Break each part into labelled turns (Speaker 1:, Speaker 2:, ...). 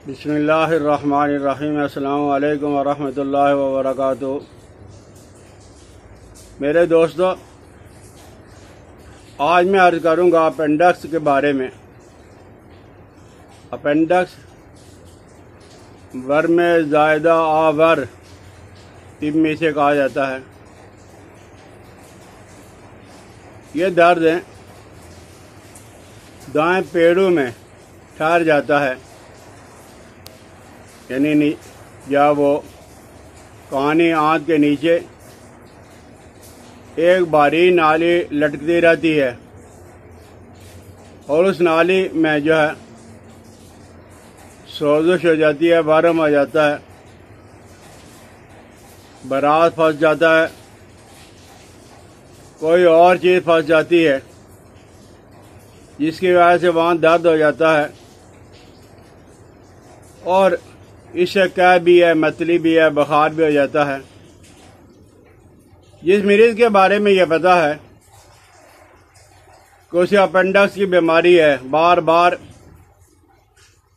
Speaker 1: बिस्मिल्लाहिर्रहमानिर्रहीम। अस्सलामु अलैकुम वरहमतुल्लाहि वबरकातुहू। मेरे दोस्तों, आज मैं अर्ज़ करूँगा अपेंडिक्स के बारे में। अपेंडिक्स वर्म ज़ायदा आवर तिब में से कहा जाता है। ये दर्द है दाएं पेड़ों में ठहर जाता है, यानी जब वो कानी आंत के नीचे एक बारीक नाली लटकती रहती है और उस नाली में जो है सोजिश हो जाती है, वर्म हो जाता है, बरात फंस जाता है, कोई और चीज़ फंस जाती है जिसकी वजह से वहाँ दर्द हो जाता है और इससे कै भी है, मतली भी है, बुखार भी हो जाता है। जिस मरीज के बारे में यह पता है कि उसे अपेंडिक्स की बीमारी है, बार बार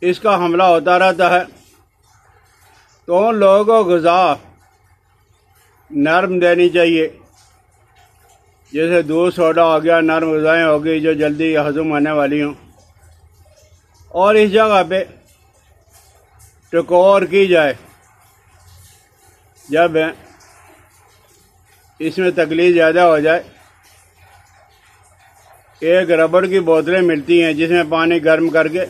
Speaker 1: इसका हमला होता रहता है, तो उन लोगों को ग़िज़ा नरम देनी चाहिए, जैसे दूध सोडा हो गया, नरम ग़िज़ाएँ हो गई जो जल्दी हज़म होने वाली हों। और इस जगह पे टकोर की जाए जब इसमें तकलीफ ज़्यादा हो जाए। एक रबड़ की बोतलें मिलती हैं जिसमें पानी गर्म करके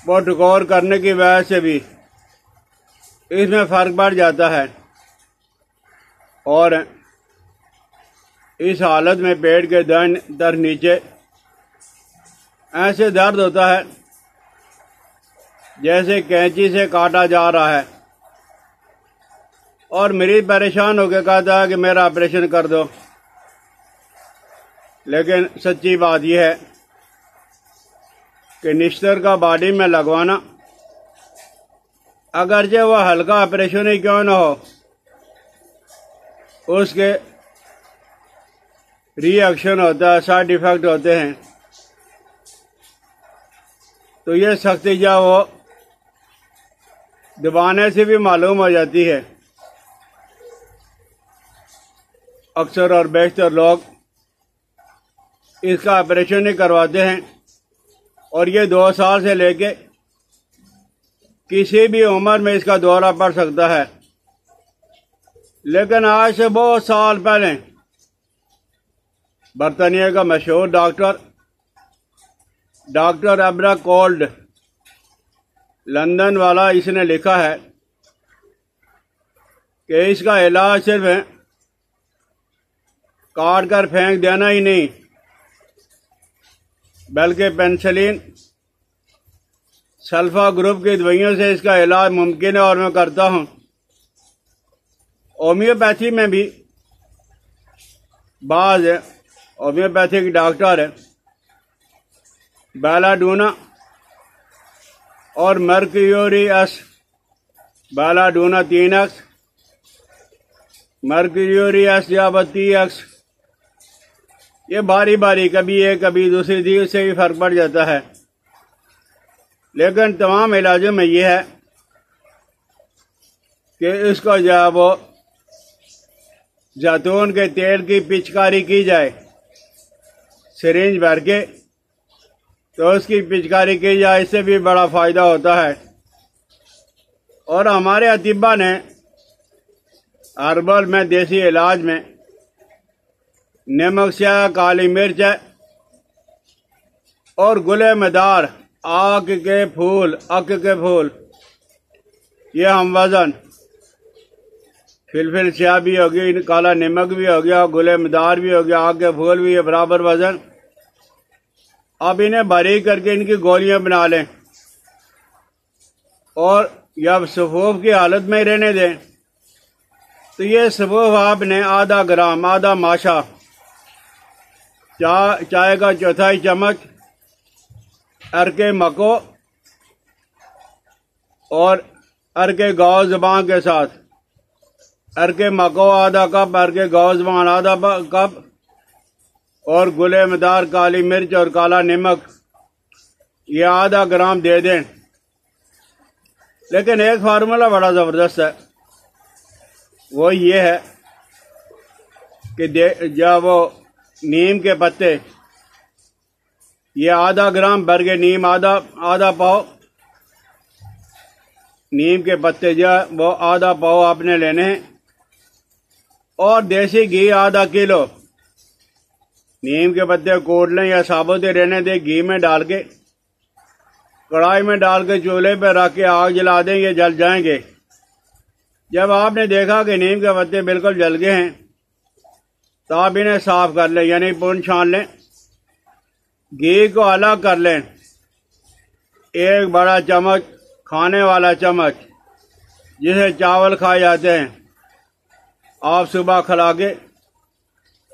Speaker 1: वो टकोर करने की वजह से भी इसमें फ़र्क पड़ जाता है और इस हालत में पेट के दाएं तरफ नीचे ऐसे दर्द होता है जैसे कैंची से काटा जा रहा है और मरीज परेशान होकर कहता है कि मेरा ऑपरेशन कर दो। लेकिन सच्ची बात यह है कि निश्तर का बॉडी में लगवाना, अगरचे वह हल्का ऑपरेशन ही क्यों न हो, उसके रिएक्शन होता है, साइड इफेक्ट होते हैं। तो ये सख्ती जो वो दबाने से भी मालूम हो जाती है। अक्सर और बेशतर लोग इसका ऑपरेशन ही करवाते हैं और ये 2 साल से लेके किसी भी उम्र में इसका दौरा पड़ सकता है। लेकिन आज से बहुत साल पहले बरतानिया का मशहूर डॉक्टर एब्राकोल्ड, लंदन वाला, इसने लिखा है कि इसका इलाज सिर्फ काट कर फेंक देना ही नहीं, बल्कि पेनिसिलिन, सल्फा ग्रुप की दवाइयों से इसका इलाज मुमकिन है और मैं करता हूँ। होम्योपैथी में भी बाज़ होम्योपैथिक डॉक्टर बेलाडोना और मर्क्यूरियस, बेलाडोना 3x, मर्क्यूरियस या 32x, ये बारी बारी कभी एक कभी दूसरी चीज से भी फर्क पड़ जाता है। लेकिन तमाम इलाजों में यह है कि इसको जब वो जैतून के तेल की पिचकारी की जाए, सिरिंज भर के, तो उसकी पिचकारी की जाए, इससे भी बड़ा फायदा होता है। और हमारे अतिबा ने हर्बल में, देसी इलाज में नमक से, काली मिर्च और गुले मदार, आक के फूल, ये हम वजन, फिलफिल स्याह भी हो गई, काला नमक भी हो गया, गुले मदार भी हो गया, आक के फूल भी है, बराबर वजन। अब इन्हें बारीक करके इनकी गोलियां बना लें और जब सफूफ की हालत में रहने दें, तो ये सफूफ आपने आधा ग्राम, आधा माशा, चाय का 1/4 चम्मच अरके मको और अरके गौ ज़बान के साथ, अरके मको आधा कप, अरके गौ ज़बान आधा कप और गुले मदार, काली मिर्च और काला नमक ये आधा ग्राम दे दें लेकिन एक फार्मूला बड़ा ज़बरदस्त है, वो ये है कि जब वो नीम के पत्ते, ये आधा ग्राम भर के नीम, आधा पाव नीम के पत्ते जो वो आधा पाव आपने लेने हैं, और देसी घी आधा किलो। नीम के पत्ते कोट लें या साबुत ही रहने दें, घी में डाल के कढ़ाई में डाल के चूल्हे पर रख के आग जला दें, ये जल जाएंगे। जब आपने देखा कि नीम के पत्ते बिल्कुल जल गए हैं तो आप इन्हें साफ कर लें, यानी पुन छान लें, घी को अलग कर लें। एक बड़ा चम्मच, खाने वाला चम्मच जिसे चावल खाए जाते हैं, आप सुबह खिला के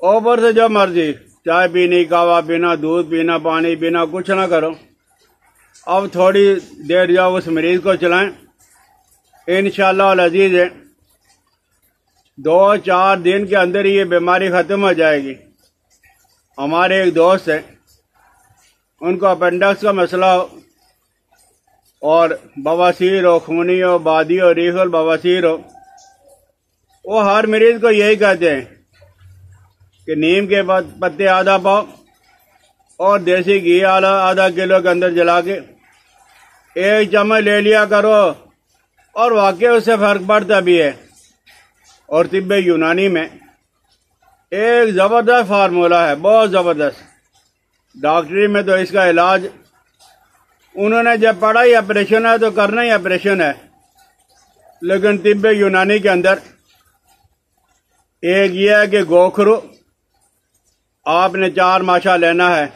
Speaker 1: ऊपर से जो मर्जी, चाय पीनी, कावा पीना, दूध पीना, पानी पीना, कुछ ना करो। अब थोड़ी देर जाओ उस मरीज को चलाएं, इंशाअल्लाह अज़ीज़ है 2-4 दिन के अंदर ही ये बीमारी ख़त्म हो जाएगी। हमारे एक दोस्त है, उनको अपेंडिक्स का मसला हो और बवासीर हो, खूनी हो, बादी हो, रीफल बवासीर हो, वो हर मरीज को यही कहते हैं कि नीम के पत्ते आधा पाव और देसी घी आधा किलो के अंदर जला के 1 चम्मच ले लिया करो, और वाकई उससे फर्क पड़ता भी है। और तिब्बे यूनानी में एक ज़बरदस्त फार्मूला है, बहुत ज़बरदस्त। डॉक्टरी में तो इसका इलाज उन्होंने जब पढ़ा ही ऑपरेशन है तो करना ही ऑपरेशन है, लेकिन तिब्बे यूनानी के अंदर एक ये है कि गोखरू आपने 4 माशा लेना है,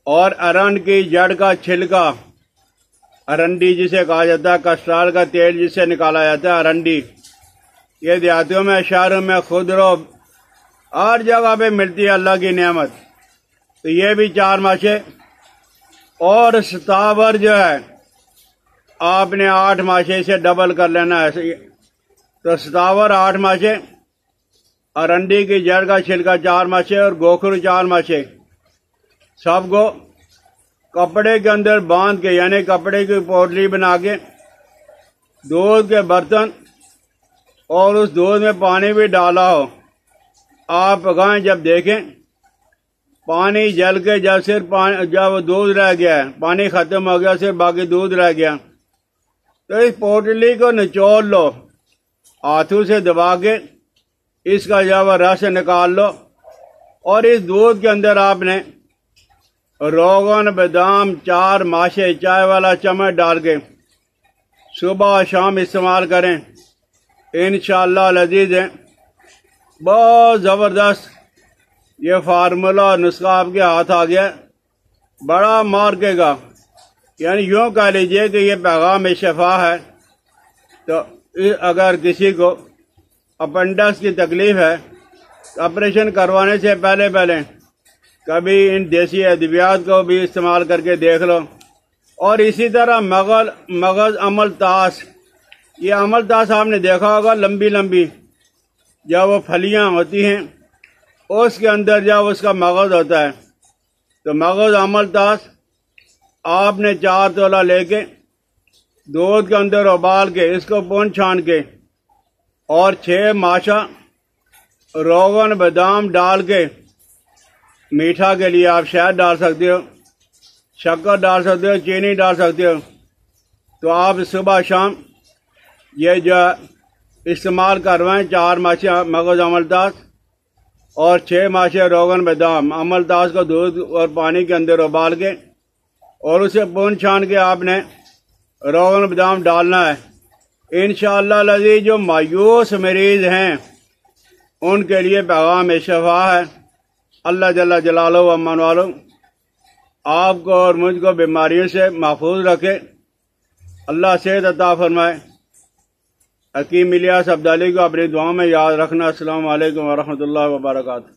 Speaker 1: और अरंड की जड़ का छिलका, अरंडी जिसे कहा जाता है, कस्टाल का तेल जिससे निकाला जाता है अरंडी, ये देहातियों में, शहरों में, खुदरो हर जगह पे मिलती है अल्लाह की नेमत। तो ये भी 4 माशे, और सतावर जो है आपने 8 माशे से डबल कर लेना है। तो सतावर 8 माशे, अरंडी की जड़ का छिलका 4 माशे और गोखरू 4 माशे, सबको कपड़े के अंदर बांध के, यानी कपड़े की पोटली बना के, दूध के बर्तन और उस दूध में पानी भी डाला हो, आप पकाएं। जब देखें पानी जल के जब दूध रह गया है, पानी खत्म हो गया, सिर्फ बाकी दूध रह गया, तो इस पोटली को निचोड़ लो, हाथों से दबा के इसका जब रस निकाल लो, और इस दूध के अंदर आपने रोगन बादाम 4 माशे चाय वाला चम्मच डाल के सुबह शाम इस्तेमाल करें। इंशाअल्लाह अज़ीज़ है बहुत ज़बरदस्त ये फार्मूला नुस्खा आपके हाथ आ गया, बड़ा मार्केगा। यानी यूँ कह लीजिए कि ये पैगाम शफा है। तो अगर किसी को अपेंडिक्स की तकलीफ है तो ऑपरेशन करवाने से पहले कभी इन देसी अद्वियात को भी इस्तेमाल करके देख लो। और इसी तरह मगज़ अमलतास, ये अमलतास आपने देखा होगा, लंबी लंबी जब वो फलियां होती हैं उसके अंदर जब उसका मगज़ होता है, तो मगज़ अमलतास आपने 4 तोला लेके दूध के अंदर उबाल के इसको पुन छान के और 6 माशा रोगन बादाम डाल के, मीठा के लिए आप शहद डाल सकते हो, शक्कर डाल सकते हो, चीनी डाल सकते हो। तो आप सुबह शाम ये जो इस्तेमाल करवाएं, 4 माशा मगज़ अमलतास और 6 माशे रोगन बादाम, अमलतास को दूध और पानी के अंदर उबाल के और उसे पुन छान के आपने रोगन बादाम डालना है। इंशाअल्लाह अज़ीज़ जो मायूस मरीज हैं उनके लिए पैगाम शफा है। अल्लाह जल्ला जलालहू व अम्मान वालो आपको और मुझको बीमारियों से महफूज रखे, अल्लाह सेहत अता फरमाए। हकीम इलियास अब्दाली को अपनी दुआ में याद रखना। अस्सलामु अलैकुम व रहमतुल्लाहि व बरकातुहू।